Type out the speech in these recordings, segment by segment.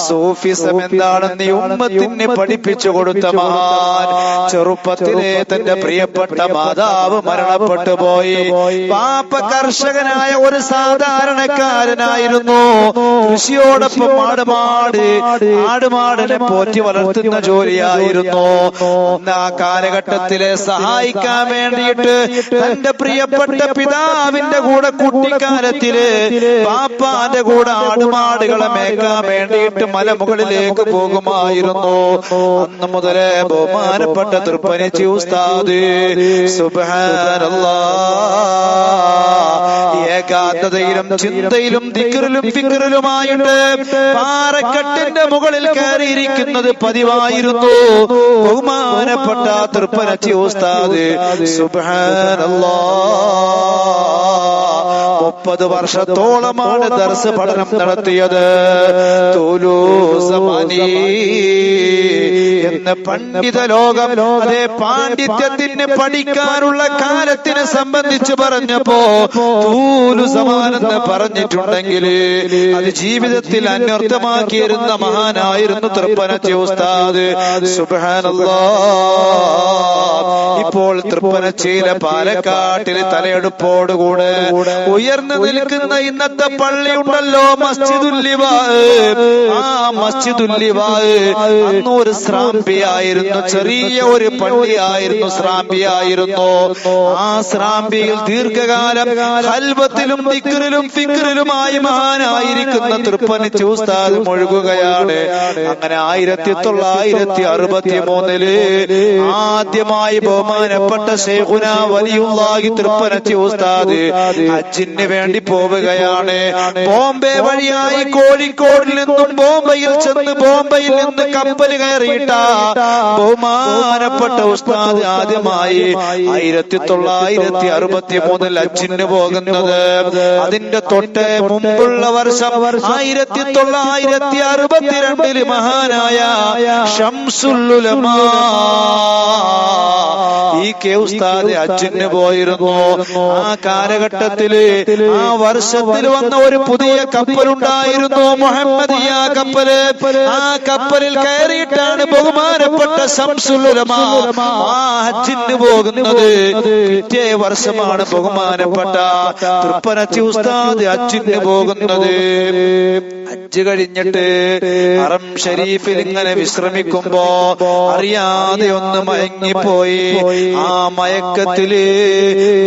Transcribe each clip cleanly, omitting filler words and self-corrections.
Sufism എന്താണെന്ന് ഈ ഉമ്മത്തിന് പഠിപ്പിച്ചു കൊടുത്ത മഹാൻ. ചെറുപ്പത്തിലെ തന്റെ പ്രിയപ്പെട്ട മാതാവ് മരണപ്പെട്ടു പോയി. പാപ്പ കർഷകനായ ഒരു സാധാരണക്കാരനായിരുന്നു. കൃഷിയോടൊപ്പം ആടുമാടിനെ പോറ്റി വളർത്തുന്ന ജോലിയായിരുന്നു. ആ കാലഘട്ടത്തിലെ സഹായിക്കാൻ വേണ്ടിയിട്ട് തന്റെ പ്രിയപ്പെട്ട പിതാവിന്റെ കൂടെ കുട്ടിക്കാലത്തില് പാപ്പാന്റെ കൂടെ ആടുമാടുകളെ മേക്കാൻ വേണ്ടിയിട്ട് മലമുകളിലേക്ക് പോകുമായിരുന്നു. അന്ന് മുതലേ ബഹുമാനപ്പെട്ട തൃപ്പനച്ചി ഉസ്താദ് സുബ്ഹാനല്ലാഹ് ഏകാന്തതയിലും ചിന്തയിലും ദിക്റിലും ഫിക്റിലുമായിട്ട് പാറക്കെട്ടിന്റെ മുകളിൽ കയറിയിരിക്കുന്നത് പതിവായിരുന്നു. ബഹുമാനപ്പെട്ട തൃപ്പനച്ചി ഉസ്താദ് സുബ്ഹാനല്ലാഹ് 30 വർഷത്തോളമാണ് ദർസ് പഠനം നടത്തിയത്. എന്ന് പണ്ഡിത ലോകം അതേ പാണ്ഡിത്യത്തിന് പഠിക്കാനുള്ള കാലത്തിനെ സംബന്ധിച്ച് പറഞ്ഞപ്പോ തൂലുസമാനെന്ന് പറഞ്ഞിട്ടുണ്ടെങ്കിൽ അത് ജീവിതത്തിൽ അന്വർത്ഥമാക്കിയിരുന്ന മഹാനായിരുന്നു തൃപ്പനച്ചി ഉസ്താദ്. സുബ്ഹാനല്ലാഹ് ഇപ്പോൾ തൃപ്പനച്ചിയിലെ പാലക്കാട്ടിലെ തലയെടുപ്പോടുകൂടെ ഉയർന്നു നിൽക്കുന്ന ഇന്നത്തെ പള്ളി ഉണ്ടല്ലോ, മസ്ജിദുൽ ലിവാ. ആ മസ്ജിദുൽ ലിവാ അന്നൊരു സ്രാമ്പിയായിരുന്നു, ചെറിയ ഒരു പള്ളിയായിരുന്നു, സ്രാമ്പിയായിരുന്നു. ആ സ്രാമ്പിയിൽ ദീർഘകാലം ഖൽവത്തിലും ദിക്റിലും ഫിക്റിലുമായി മഹാനായിരിക്കുന്ന തൃപ്പനച്ചി ഉസ്താദ് മുഴുകുകയാണ്. അങ്ങനെ 1963 ആദ്യമായി ബഹുമാനപ്പെട്ട ശൈഖുന വലിയുള്ളാഹി തൃപ്പനച്ചി ഉസ്താദ് ഹജ്ജിന് വേണ്ടി പോവുകയാണ്. ബോംബെ വഴിയായി കോഴിക്കോടിൽ നിന്നും ബോംബെയിൽ ചെന്ന് ബോംബെയിൽ നിന്ന് കപ്പൽ കയറിയിട്ട ബഹുമാനപ്പെട്ട ഉസ്താദ് ആദ്യമായി 1963 ഹജ്ജിന് പോകുന്നത്. അതിന്റെ തൊട്ട് മുമ്പുള്ള വർഷം 1962 മഹാനായ ശംസുൽ ഉലമാ ഈ കെ ഉസ്താദ് ഹജ്ജിന് പോയിരുന്നു. ആ കാലഘട്ടത്തില് ആ വർഷത്തിൽ വന്ന ഒരു പുതിയ കപ്പലുണ്ടായിരുന്നു, മുഹമ്മദിയ കപ്പല്. ആ കപ്പലിൽ കയറിയിട്ടാണ് ബഹുമാനപ്പെട്ട ശംസുൽ ഉലമാ ആ ഹജ്ജിന് പോകുന്നത്. പിറ്റേ വർഷമാണ് ബഹുമാനപ്പെട്ട തൃപ്പനച്ചി ഉസ്താദ് ഹജ്ജിന് പോകുന്നത്. ഹജ്ജ് കഴിഞ്ഞിട്ട് ഹറം ഷരീഫിൽ ഇങ്ങനെ വിശ്രമിക്കുമ്പോ അറിയാതെ ഒന്ന് മയങ്ങിപ്പോയി. ആ മയക്കത്തില്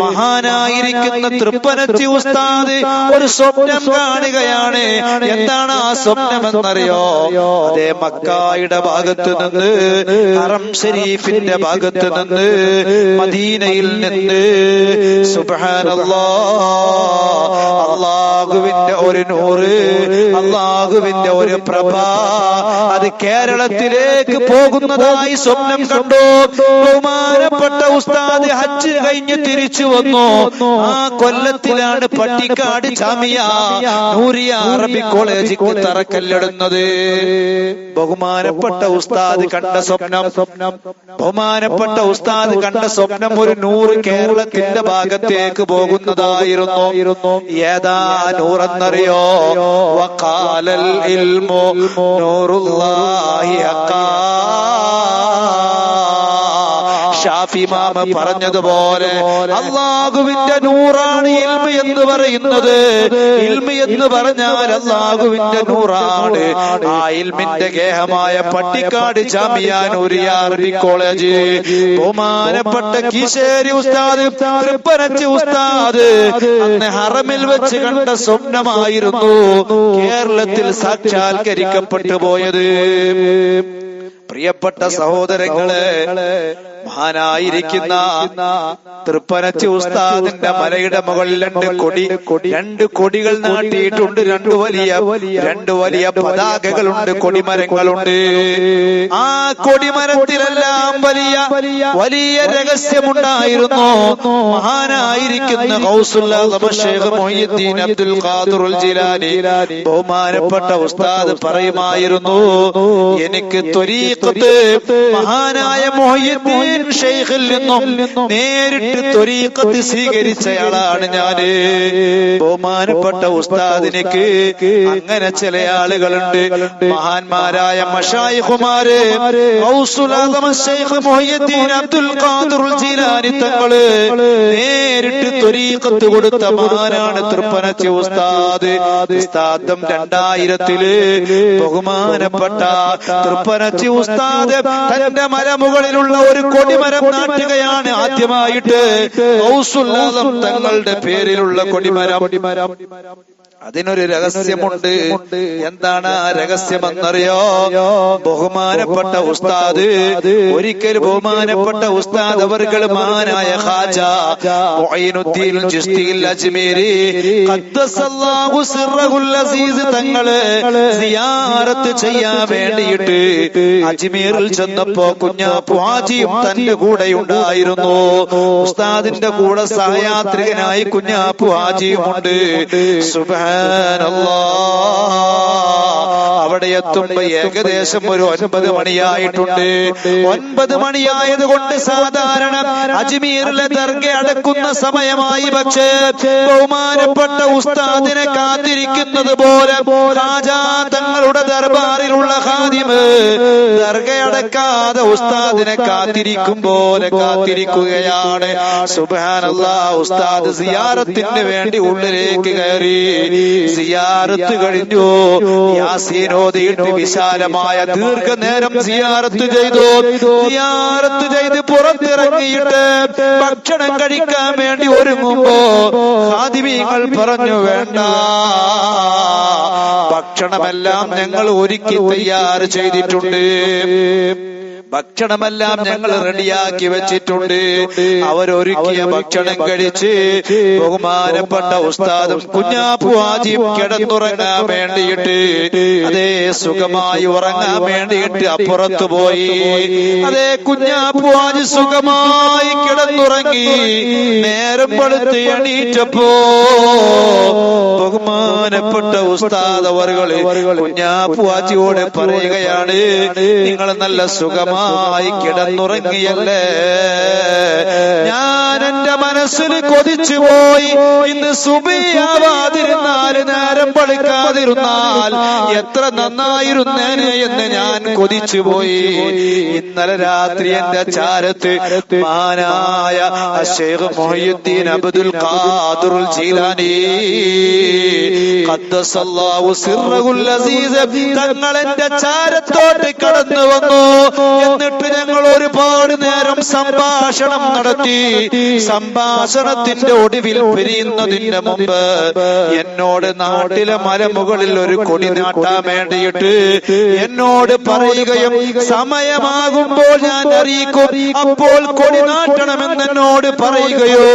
മഹാനായിരിക്കുന്ന തൃപ്പനച്ചി ഉസ്താദ് ഒരു സ്വപ്നം കാണുകയാണ്. എന്താണ് ആ സ്വപ്നമെന്നറിയോ? അതേ മക്കായുടെ ഭാഗത്ത് നിന്ന്, ഹറം ഷരീഫിന്റെ ഭാഗത്ത് നിന്ന്, മദീനയിൽ നിന്ന് സുബ്ഹാനല്ലാഹ് അല്ലാഹുവിന്റെ ഒരു നൂറ്, അല്ലാഹുവിന്റെ ഒരു പ്രഭ അത് കേരളത്തിലേക്ക് പോകുന്നതായി സ്വപ്നം കണ്ടു. ബഹുമാനപ്പെട്ട ഉസ്താദ് ഹജ്ജ് കഴിഞ്ഞ് തിരിച്ചു വന്നു. ആ കൊല്ലത്തിലാണ് പട്ടിക്കാട് ജാമിയ നൂറിയ അറബിക് കോളേജിക്ക് തറക്കല്ലിടുന്നത്. ബഹുമാനപ്പെട്ട ഉസ്താദ് കണ്ട സ്വപ്നം ഒരു 100 കേരളത്തിന്റെ ഭാഗത്തേക്ക് പോകുന്നതായിരുന്നു. ഏതാ നൂറെന്നറിയോ? വഖാലൽ ഇൽമു നൂറുല്ലാഹി ഹഖാ. ഷാഫി ഇമാം പറഞ്ഞതുപോലെ അല്ലാഹുവിന്റെ നൂറാണ് ഇൽമ് എന്ന് പറയുന്നത്. ഇൽമ് എന്ന് പറഞ്ഞാൽ അല്ലാഹുവിന്റെ നൂറാണ്. ആ ഇൽമിന്റെ ഗേഹമായ പട്ടിക്കാട് ജാമിയ നൂറിയ അറബിക് കോളേജ് ബഹുമാനപ്പെട്ട കീശേരി ഉസ്താദ് തൃപ്പനച്ചി ഉസ്താദ് അന്ന് ഹറമിൽ വെച്ച് കണ്ട സ്വപ്നമായിരുന്നു കേരളത്തിൽ സാക്ഷാത്കരിക്കപ്പെട്ടു പോയത്. പ്രിയപ്പെട്ട സഹോദരങ്ങളെ, മഹാനായിരിക്കുന്ന തൃപ്പനച്ചി ഉസ്താദിന്റെ മലയുടെ മുകളിൽ രണ്ട് കൊടികൾ നാട്ടിയിട്ടുണ്ട്. രണ്ട് വലിയ പതാകകളുണ്ട്, കൊടിമരങ്ങളുണ്ട്. ആ കൊടിമരത്തിലെല്ലാം വലിയ രഹസ്യമുണ്ടായിരുന്നു. മഹാനായിരിക്കുന്ന ഗൗസുൽ ആസം ശൈഖ് മുഈനുദ്ദീൻ അബ്ദുൽ ഖാദിർ ജിലാനി ബഹുമാനപ്പെട്ട ഉസ്താദ് പറയുമായിരുന്നു, എനിക്ക് ത്വരീഖ ത്വരീഖത്ത് മഹാനായ മുഹയ്യിദ്ദീൻ ശൈഖിൽ നിന്നും നേരിട്ട് ത്വരീഖത്ത് സ്വീകരിച്ചയാളാണ് ഞാന്. ബഹുമാനപ്പെട്ട ഉസ്താദിനിക്ക് അങ്ങനെ ചില ആളുകളുണ്ട്. മഹാന്മാരായ മശായിഖുമാര് ഗൗസുൽ ആദം ശൈഖ് മുഹയ്യിദ്ദീൻ അബ്ദുൽ ഖാദിർ ജീലാനി തങ്ങള് നേരിട്ട് ത്വരീഖത്ത് കൊടുത്ത മഹാനാണ് തൃപ്പനച്ചി ഉസ്താദ്. ഉസ്താദം 2000 ബഹുമാനപ്പെട്ട തൃപ്പനച്ചി ഉസ്താദ് തന്റെ മലമുകളിലുള്ള ഒരു കൊടിമരം നാട്ടുകയാണ്. ആദ്യമായിട്ട് ഗൗസുൽ ആദം തങ്ങളുടെ പേരിലുള്ള കൊടിമരം. അതിനൊരു രഹസ്യമുണ്ട്. എന്താണ് ആ രഹസ്യമെന്നറിയോ? ബഹുമാനപ്പെട്ട ഉസ്താദ് ഒരിക്കൽ ബഹുമാനപ്പെട്ട ഉസ്താദ് അവർകൾ മഹാനായ ഖാജ മുഈനുദ്ദീൻ ചിശ്തിയിൽ അജ്മീരി ഖദ്ദസല്ലാഹു സിർറഹുൽ അസീസ് തങ്ങളെ സിയാറത്ത് ചെയ്യാൻ വേണ്ടിയിട്ട് അജ്മീറിൽ ചെന്നപ്പോ കുഞ്ഞാപ്പു ഹാജിയും തന്റെ കൂടെ ഉണ്ടായിരുന്നു. ഉസ്താദിന്റെ കൂടെ സഹയാത്രികനായി കുഞ്ഞാപ്പു ഹാജിയും ഉണ്ട്. അവിടെ എത്തുമ്പോ ഏകദേശം ഒരു 9 മണിയായിട്ടുണ്ട്. 9 മണിയായത് കൊണ്ട് സാധാരണ അജ്മീറിലെ ദർഗ അടക്കുന്ന സമയമായി. പക്ഷേ ബഹുമാനപ്പെട്ട ഉസ്താദിനെ കാത്തിരിക്കുന്നത് പോലെ ഖാജാ തങ്ങളുടെ ദർബാറിലുള്ള ഖാദിമ് ദർഗ അടക്കാതെ ഉസ്താദിനെ കാത്തിരിക്കും പോലെ കാത്തിരിക്കുകയാണ്. സുബ്ഹാനല്ലാഹ്. ഉസ്താദ് സിയാറത്തിന് വേണ്ടി ഉള്ളിലേക്ക് കയറി. സിയാറത്ത് കഴിഞ്ഞു. യാസീൻ ഓതിയിട്ട് വിശാലമായ ദീർഘനേരം സിയാറത്ത് ചെയ്തു. സിയാറത്ത് ചെയ്ത് പുറത്തിറങ്ങിയിട്ട് ഭക്ഷണം കഴിക്കാൻ വേണ്ടി ഒരുങ്ങുമ്പോ ഖാദിമീങ്ങൾ പറഞ്ഞു, വേണ്ട, ഭക്ഷണമെല്ലാം ഞങ്ങൾ ഒരുക്കി തയ്യാർ ചെയ്തിട്ടുണ്ട്, ഭക്ഷണമെല്ലാം ഞങ്ങൾ റെഡിയാക്കി വെച്ചിട്ടുണ്ട്. അവരൊരുക്കിയ ഭക്ഷണം കഴിച്ച് ബഹുമാനപ്പെട്ട ഉസ്താദും കുഞ്ഞാപ്പു ഹാജിയും കിടന്നുറങ്ങാൻ വേണ്ടിയിട്ട്, അതേ സുഖമായി ഉറങ്ങാൻ വേണ്ടിയിട്ട് അപ്പുറത്ത് പോയി. അതേ കുഞ്ഞാപ്പു ഹാജി സുഖമായി കിടന്നുറങ്ങി. നേരം വെളുത്ത് എണീറ്റപ്പോ ബഹുമാനപ്പെട്ട ഉസ്താദ് അവർകള് കുഞ്ഞാപ്പു ഹാജിയോട് പറയുകയാണ്, നിങ്ങൾ നല്ല സുഖമായി കിടന്നുറങ്ങിയല്ലേ? ഞാൻ എന്റെ മനസ്സിൽ കൊതിച്ചു പോയി, ഇന്ന് സുബഹിയാവാതിരുന്നാൽ, നേരം വെളുക്കാതിരുന്നാൽ എത്ര നന്നായിരുന്നേനെ എന്ന് ഞാൻ കൊതിച്ചു പോയി. ഇന്നലെ രാത്രി എന്റെ ചാരത്ത് മഹാനായ ശൈഖ് മുഹയ്യിദ്ദീൻ അബ്ദുൽ ഖാദിർ ജീലാനി ഖദ്ദസല്ലാഹു സിർറഹുൽ അസീസ് തങ്ങൾ എന്റെ ചാരത്തോട്ട് കടന്നു വന്നു. എന്നിട്ട് ഞങ്ങൾ ഒരുപാട് നേരം സംഭാഷണം നടത്തി. സംഭാഷണത്തിന്റെ ഒടുവിൽ പിരിയുന്നതിന് മുമ്പ് എന്നോട് നാട്ടിലെ മലമുകളിൽ ഒരു കൊടി നാട്ടാൻ വേണ്ടിയിട്ട് എന്നോട് പറയുകയും, സമയമാകുമ്പോൾ ഞാൻ അറിയിക്കും, അപ്പോൾ കൊടി നാട്ടണമെന്ന് എന്നോട് പറയുകയോ.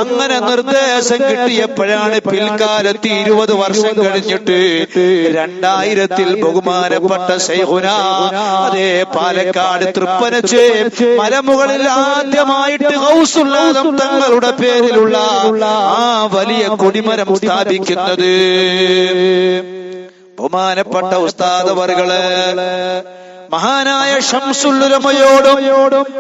അങ്ങനെ നിർദ്ദേശം കിട്ടിയപ്പോഴാണ് പിൽക്കാലത്ത് 20 വർഷം കഴിഞ്ഞിട്ട് 2000 ബഹുമാനപ്പെട്ട ശൈഖുനാ അതേ പാലക്കാട് തൃപ്പനച്ചി മലമുകളിൽ ആദ്യമായിട്ട് ഗൗസുൽ ആദം തങ്ങളുടെ പേരിലുള്ള ആ വലിയ കൊടിമരം സ്ഥാപിക്കുന്നത്. ബഹുമാനപ്പെട്ട ഉസ്താദ് അവർകള് മഹാനായ ശംസുൽ ഉലമയോടും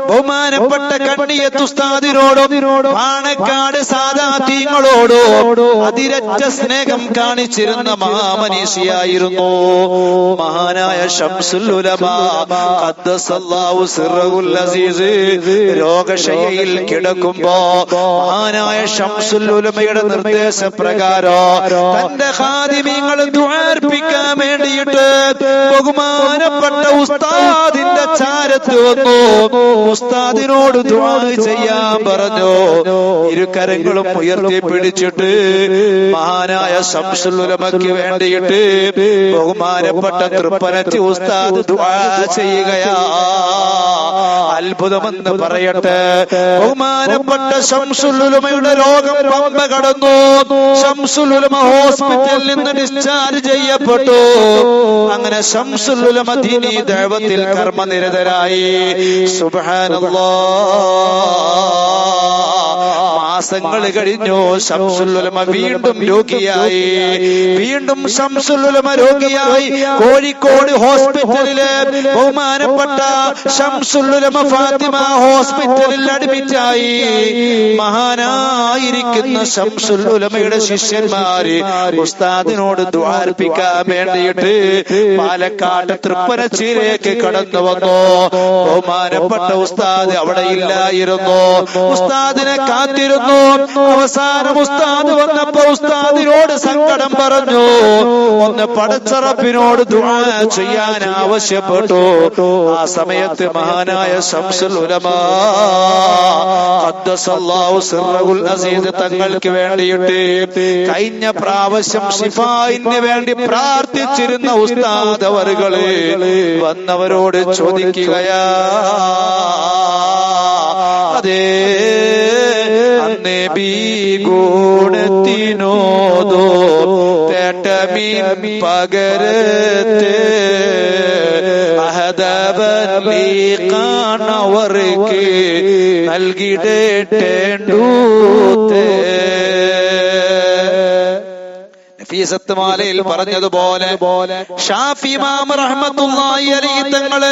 ബഹുമാനപ്പെട്ട കണ്ണിയത്ത് ഉസ്താദിനോടും പാണക്കാട് സാദാതീങ്ങളോടും അതിരറ്റ സ്നേഹം കാണിച്ചിരുന്ന മഹാമനീഷിയായിരുന്നു മഹാനായ ശംസുൽ ഉലമ ഖദ്ദസല്ലാഹു സിർറഹുൽ അസീസ്. രോഗശയ്യയിൽ കിടക്കുമ്പോ മഹാനായ ശംസുൽ ഉലമയുടെ നിർദ്ദേശപ്രകാരം തന്റെ ഖാദിമീങ്ങളെ ദുആർപ്പിക്കാൻ വേണ്ടിയിട്ട് ബഹുമാനപ്പെട്ട ഉസ്താദിന്റെ ചാരത്ത് വന്നു. ഉസ്താദിനോട് ദുആ ചെയ്യാൻ പറഞ്ഞു. ഇരുകരങ്ങളും ഉയർത്തി പിടിച്ചിട്ട് മഹാനായ ശംസുൽ ഉലമയ്ക്ക് വേണ്ടിയിട്ട് ബഹുമാനപ്പെട്ട തൃപ്പനച്ചി ഉസ്താദ് ദുആ ചെയ്യുകയാ. അത്ഭുതമെന്ന് പറയട്ടെ, ബഹുമാനപ്പെട്ട ശംസുൽ ഉലമയുടെ രോഗം പമ്പ കടന്നു. ശംസുൽ ഉലമ ഹോസ്പിറ്റലിൽ നിന്ന് ഡിസ്ചാർജ് ചെയ്യപ്പെട്ടു. അങ്ങനെ ശംസുൽ ഉലമ ദീനി ദഅവത്തിൽ കർമ്മനിരതരായി. സുബ്ഹാനല്ലാഹ്. മാസങ്ങൾ കഴിഞ്ഞു. ശംസുൽ ഉലമ വീണ്ടും രോഗിയായി. വീണ്ടും ശംസുൽ ഉലമ രോഗിയായി. കോഴിക്കോട് ഹോസ്പിറ്റലിലെ ബഹുമാനപ്പെട്ട ശംസുൽ ഉലമ ഫാത്തിമ ഹോസ്പിറ്റലിൽ അഡ്മിറ്റായി. മഹാനായിരിക്കുന്ന ശംസുൽ ഉലമയുടെ ശിഷ്യന്മാര് ഉസ്താദിനോട് ദുആ അർപ്പിക്കാൻ വേണ്ടിയിട്ട് പാലക്കാട് തൃപ്പനച്ചിയിലേക്ക് കടന്നു വന്നു. ബഹുമാനപ്പെട്ട ഉസ്താദ് അവിടെ ഇല്ലായിരുന്നു. ഉസ്താദിനെ കാത്തിരുന്നു. അവസാനം ഉസ്താദ് വന്നപ്പോ ഉസ്താദിനോട് സങ്കടം പറഞ്ഞു. ഒന്ന് പടച്ച റബ്ബിനോട് ദുആ ചെയ്യാൻ ആവശ്യപ്പെട്ടു. ആ സമയത്ത് മഹാനായ ശംസുൽ ഉലമ ഖദ്ദസല്ലാഹു സിർറഹുൽ അസീസ് തങ്ങൾക്ക് വേണ്ടിയിട്ട് കഴിഞ്ഞ പ്രാവശ്യം ശിഫായിന് വേണ്ടി പ്രാർത്ഥിച്ചിരുന്ന ഉസ്താദ് അവറുകളെ വന്നവരോട് ചോദിക്കുകയാ, അതേ അന്നേ ഗുണത്തിനോദോ തേട്ടമീൻ പകരത്തെ അഹദബലി കാണവർക്ക് നൽകിടേണ്ടൂത്തേ. ഫീസത്തുമാലയിൽ പറഞ്ഞതുപോലെ ഷാഫി ഇമാം റഹ്മത്തുള്ളാഹി അലൈഹി തങ്ങള്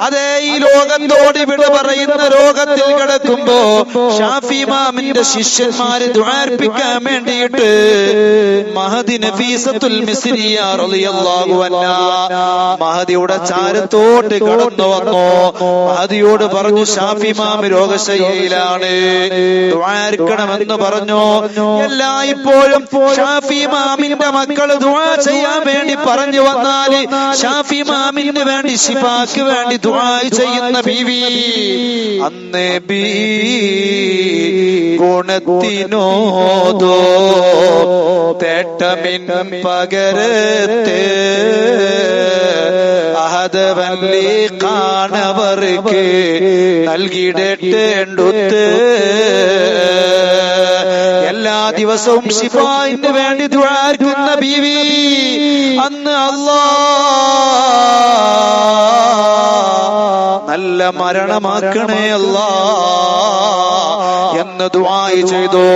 അതേ ഈ ലോകത്തോട് വിട പറയുന്ന രോഗത്തിൽ കിടക്കുമ്പോ ഷാഫി ഇമാമിന്റെ ശിഷ്യന്മാര് ദുആ അർപ്പിക്കാൻ വേണ്ടിയിട്ട് മഹദി നഫീസത്തുൽ മിസ്രിയ റളിയല്ലാഹു അൻഹാ മഹദിയുടെ ചാരത്തോട്ട് കടന്നു വന്നു. മഹദിയോട് പറഞ്ഞു, ഷാഫി ഇമാം രോഗശയ്യയിലാണ്, ദുആ അർപ്പിക്കണമെന്ന് പറഞ്ഞു. എല്ലായ്പ്പോഴും ഷാഫി ഇമാമിന്റെ മക്കള് ദുആ ചെയ്യാൻ വേണ്ടി പറഞ്ഞു വന്നാല് ഷാഫി ഇമാമിന് വേണ്ടി ശിഫാക്ക് വേണ്ടി ദുആ ചെയ്യുന്ന ബീവി അന്നേ ഗുണത്തിനോദോ തേട്ടമിൻ പകരത്തെ അഹദവല്ലി കാണവർക്ക് നൽകിടേണ്ടൂത്ത്. എല്ലാ ദിവസവും ശിഫായിന് വേണ്ടി ദുആക്കുന്ന ബീവി അന്ന് അല്ലാഹ് നല്ല മരണമാക്കണേ അല്ലാഹ് എന്ന് ദുആ ചെയ്തു.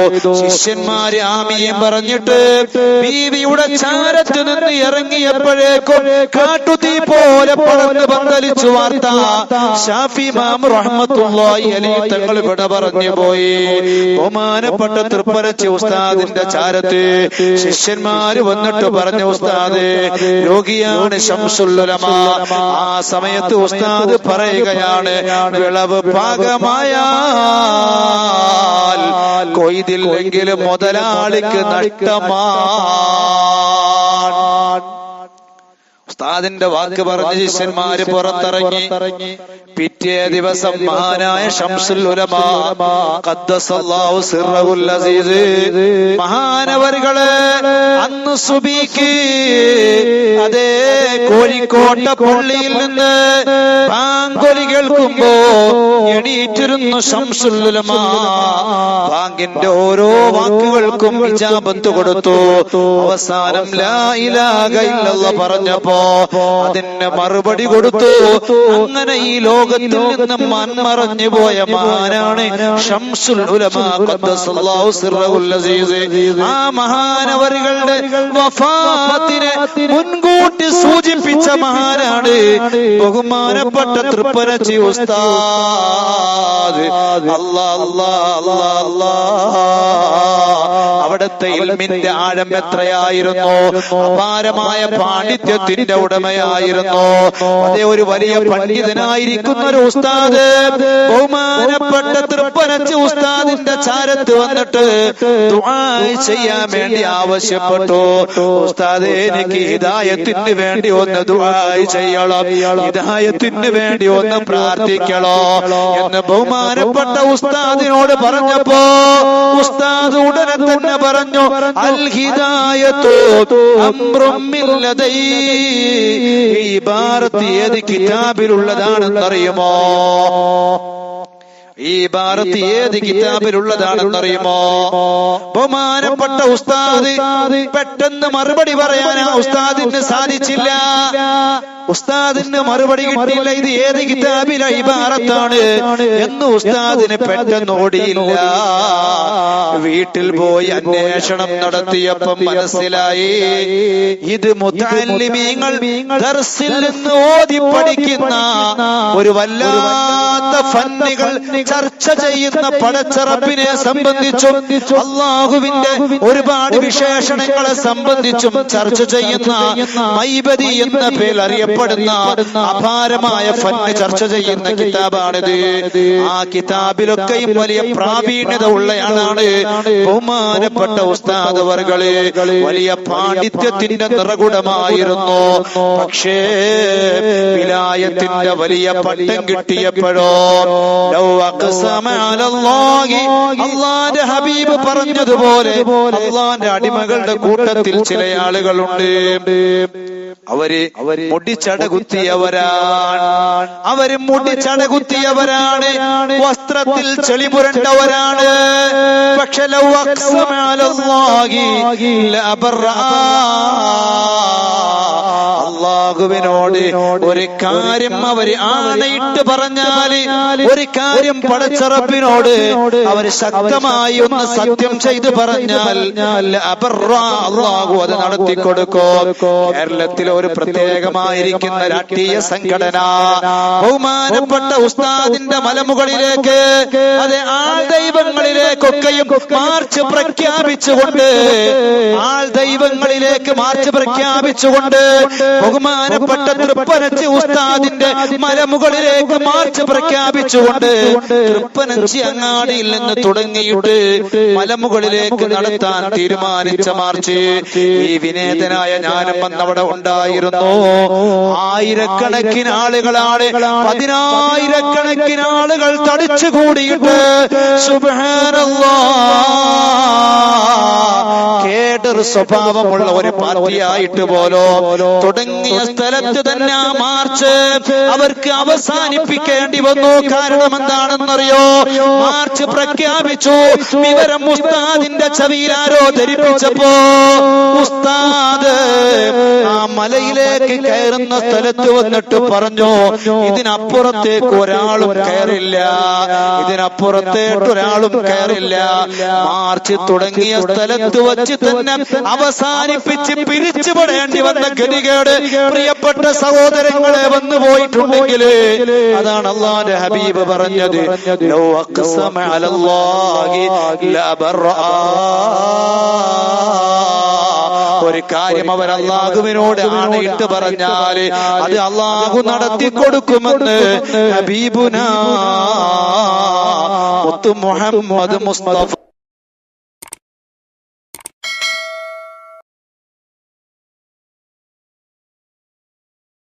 ശിഷ്യന്മാര് ആമീൻ പറഞ്ഞിട്ട് ബീവിയുടെ ചാരത്ത് നിന്ന് ഇറങ്ങിയപ്പോഴേക്കും കാട്ടുതീ പോലെ പടർന്ന് പന്തലിച്ചു വാർത്ത ഷാഫി ഇമാം റഹ്മത്തുള്ളാഹി അലൈഹി തങ്ങൾ വിട പറഞ്ഞു പോയി. ബഹുമാനപ്പെട്ട തൃപ്പനച്ചി ഉസ്താദിന്റെ ചാരത്ത് ശിഷ്യന്മാര് വന്നിട്ട് പറഞ്ഞു, ഉസ്താദ് രോഗിയാണ് ശംസുൽ ഉലമ. ആ സമയത്ത് ഉസ്താദ് പറയുകയാണ്, വിളവ് പാകമായാൽ കൊയ്തില്ലെങ്കിലും മുതലാളിക്ക് നഷ്ടമാണ്. ഉസ്താദിന്റെ വാക്ക് പറഞ്ഞ് ശിഷ്യന്മാര് പുറത്തിറങ്ങി. പിറ്റേ ദിവസം മഹാനായ ശംസുൽ ഉലമ ഖദ്ദസല്ലാഹു സിർറഹുൽ അസീസ് മഹാനവറുകളെ അന്ന് സുബീക്ക് അതേ കോഴിക്കോട്ടെ പള്ളിയിൽ നിന്ന് ബാങ്കൊലി കേൾക്കുമ്പോ എണീറ്റിരുന്നു ശംസുൽ ഉലമ. ബാങ്കിന്റെ ഓരോ വാക്കുകൾക്കും ഇജാബത്ത് കൊടുത്തു. അവസാനം ലാ ഇലാഹ ഇല്ലല്ലാഹ് പറഞ്ഞപ്പോ അതിന് മറുപടി കൊടുത്തു. അങ്ങനെ ഈ ലോകത്തിൽ നിന്ന് മൺമറഞ്ഞു പോയ മഹാനാണ് ശംസുൽ ഉലമ ഖദ്ദസല്ലാഹു സിർറഹുൽ അസീസ്. ആ മഹാനവറുകളുടെ വഫാത്തിനെ മുൻകൂട്ടി സൂചിപ്പിച്ച മഹാനാണ് ബഹുമാനപ്പെട്ട തൃപ്പനച്ചി ഉസ്താദ്. അല്ലാഹ് അല്ലാഹ് അല്ലാഹ് അല്ലാഹ്. അവിടുത്തെ ഇൽമിന്റെ ആഴം എത്രയായിരുന്നു! അപാരമായ പാണ്ഡിത്യത്തിന്റെ ഉടമയായിരുന്നു. അതേ ഒരു വലിയ പണ്ഡിതനായിരിക്കുന്ന ഒരു ഉസ്താദ് ബഹുമാനപ്പെട്ട തൃപ്പനച്ചി ഉസ്താദിന്റെ ചാരത്ത് വന്നിട്ട് ദുആ ചെയ്യാൻ വേണ്ടി ആവശ്യപ്പെട്ടു. ഉസ്താദേ, എനിക്ക് ഹിദായത്തിന് വേണ്ടി ഒന്ന് ദുആ ചെയ്യണം, ഹിദായത്തിന് വേണ്ടി ഒന്ന് പ്രാർത്ഥിക്കണോ എന്ന് ബഹുമാനപ്പെട്ട ഉസ്താദിനോട് പറഞ്ഞപ്പോ ഉസ്താദ് ഉടനെ തന്നെ പറഞ്ഞു, അൽ ഹിദായത്തു അംറും മിൻ ലദൈ. ഈ ഇബാറത്ത് ഏത് കിതാബിലുള്ളതാണെന്ന് അറിയുമോ? ഈ ഇബാറത്ത് ഏത് കിതാബിലുള്ളതാണെന്നറിയുമോ? ബഹുമാനപ്പെട്ട ഉസ്താദ് പെട്ടെന്ന് മറുപടി പറയാൻ ആ ഉസ്താദിന് സാധിച്ചില്ല. ഉസ്താദിന് മറുപടി കിട്ടിയില്ല. ഇത് ഏത് കിതാബിലെ ഇബാറത്താണ് എന്ന് ഉസ്താദിന് പെട്ടെന്ന് ഓടിയില്ല. വീട്ടിൽ പോയി അന്വേഷണം നടത്തിയപ്പം മനസ്സിലായി ഇത് മുതഅല്ലിമീങ്ങൾ ദർസിൽ നിന്ന് ഓതി പഠിക്കുന്ന ഒരു വല്ലാത്ത ഫന്നുകൾ ചർച്ച ചെയ്യുന്ന പടച്ച റബ്ബിനെ സംബന്ധിച്ചും അല്ലാഹുവിന്റെ ഒരുപാട് വിശേഷണങ്ങളെ സംബന്ധിച്ചും ചർച്ച ചെയ്യുന്ന മൈബദി എന്ന പേരിൽ അറിയപ്പെടുന്ന അപാരമായ ഫന്ന് ചർച്ച ചെയ്യുന്ന കിതാബാണിത്. ആ കിതാബിലൊക്കെയും വലിയ പ്രാവീണ്യത ഉള്ളയാളാണ് ബഹുമാനപ്പെട്ട ഉസ്താദ് അവർകള്. വലിയ പാണ്ഡിത്യത്തിന്റെ നിറകുടമായിരുന്നു. പക്ഷേ വിലായത്തിന്റെ വലിയ പട്ടം കിട്ടിയപ്പോഴോ അല്ലാഹുവിന്റെ ഹബീബ് പറഞ്ഞതുപോലെ അല്ലാഹുവിന്റെ അടിമകളുടെ കൂട്ടത്തിൽ ചില ആളുകളുണ്ട്. അവര് മുടിച്ചടകുത്തിയവരാണ്, വസ്ത്രത്തിൽ ചെളി പുരണ്ടവരാണ്. പക്ഷെ അല്ലാഹുവിനോട് ഒരു കാര്യം അവര് ആണയിട്ട് പറഞ്ഞാല്, ഒരു കാര്യം പടച്ച റബ്ബിനോട് അവര് ശക്തമായി ഒന്ന് സത്യം ചെയ്ത് പറഞ്ഞാൽ അല്ലാഹു അത് നടത്തിക്കൊടുക്കും. കേരളത്തിലെ ഒരു പ്രത്യേകമായിരിക്കുന്ന രാഷ്ട്രീയ സംഘടന ബഹുമാനപ്പെട്ട ഉസ്താദിന്റെ മലമുകളിലേക്ക്, അതെ ആൾ ദൈവങ്ങളിലേക്കൊക്കെയും മാർച്ച് പ്രഖ്യാപിച്ചുകൊണ്ട് ബഹുമാനപ്പെട്ട തൃപ്പനച്ചി ഉസ്താദിന്റെ മലമുകളിലേക്ക് മാർച്ച് പ്രഖ്യാപിച്ചുകൊണ്ട് തൃപ്പനച്ചി അങ്ങാടിയിൽ നിന്ന് തുടങ്ങിയിട്ട് മലമുകളിലേക്ക് നടത്താൻ തീരുമാനിച്ച മാർച്ച് ഈ വിനേതനായ ഞാനും അന്നവിടെ ഉണ്ടായിരുന്നു. ആയിരക്കണക്കിന് ആളുകളാണ്, 10,000കണക്കിന് ആളുകൾ തടിച്ചു കൂടിയിട്ട് കേഡർ സ്വഭാവമുള്ള ഒരു പാർട്ടിയായിട്ട് പോലോ തുടങ്ങിയ സ്ഥലത്ത് തന്നെ ആ മാർച്ച് അവർക്ക് അവസാനിപ്പിക്കേണ്ടി വന്നു. കാരണം എന്താണെന്നറിയോ? മാർച്ച് പ്രഖ്യാപിച്ചു, വിവരം ഉസ്താദിന്റെ ചെവിയിലാരോ ധരിപ്പിച്ചപ്പോ ഉസ്താദ് ആ മലയിലേക്ക് കയറുന്ന സ്ഥലത്ത് വന്നിട്ട് പറഞ്ഞു, ഇതിനപ്പുറത്തേക്ക് ഒരാളും കയറില്ല, ഇതിനപ്പുറത്തേക്ക് ഒരാളും കയറില്ല. മാർച്ച് തുടങ്ങിയ സ്ഥലത്ത് വച്ച് തന്നെ അവസാനിപ്പിച്ച് പിരിച്ചുപെടേണ്ടി വന്ന ഗതികേട് പ്രിയപ്പെട്ട സഹോദരങ്ങളെ വന്നു പോയിട്ടുണ്ടെങ്കിൽ അതാണ് അല്ലാഹുവിന്റെ ഹബീബ് പറഞ്ഞത്, ലൗ അഖ്സമ അലല്ലാഹി ലബറഅ. ഒരു കാര്യം അവർ അല്ലാഹുവിനോട് ആണയിട്ട് പറഞ്ഞാൽ അത് അല്ലാഹു നടത്തി കൊടുക്കുമെന്ന് ഹബീബുനാ മുഹമ്മദ് മുസ്തഫ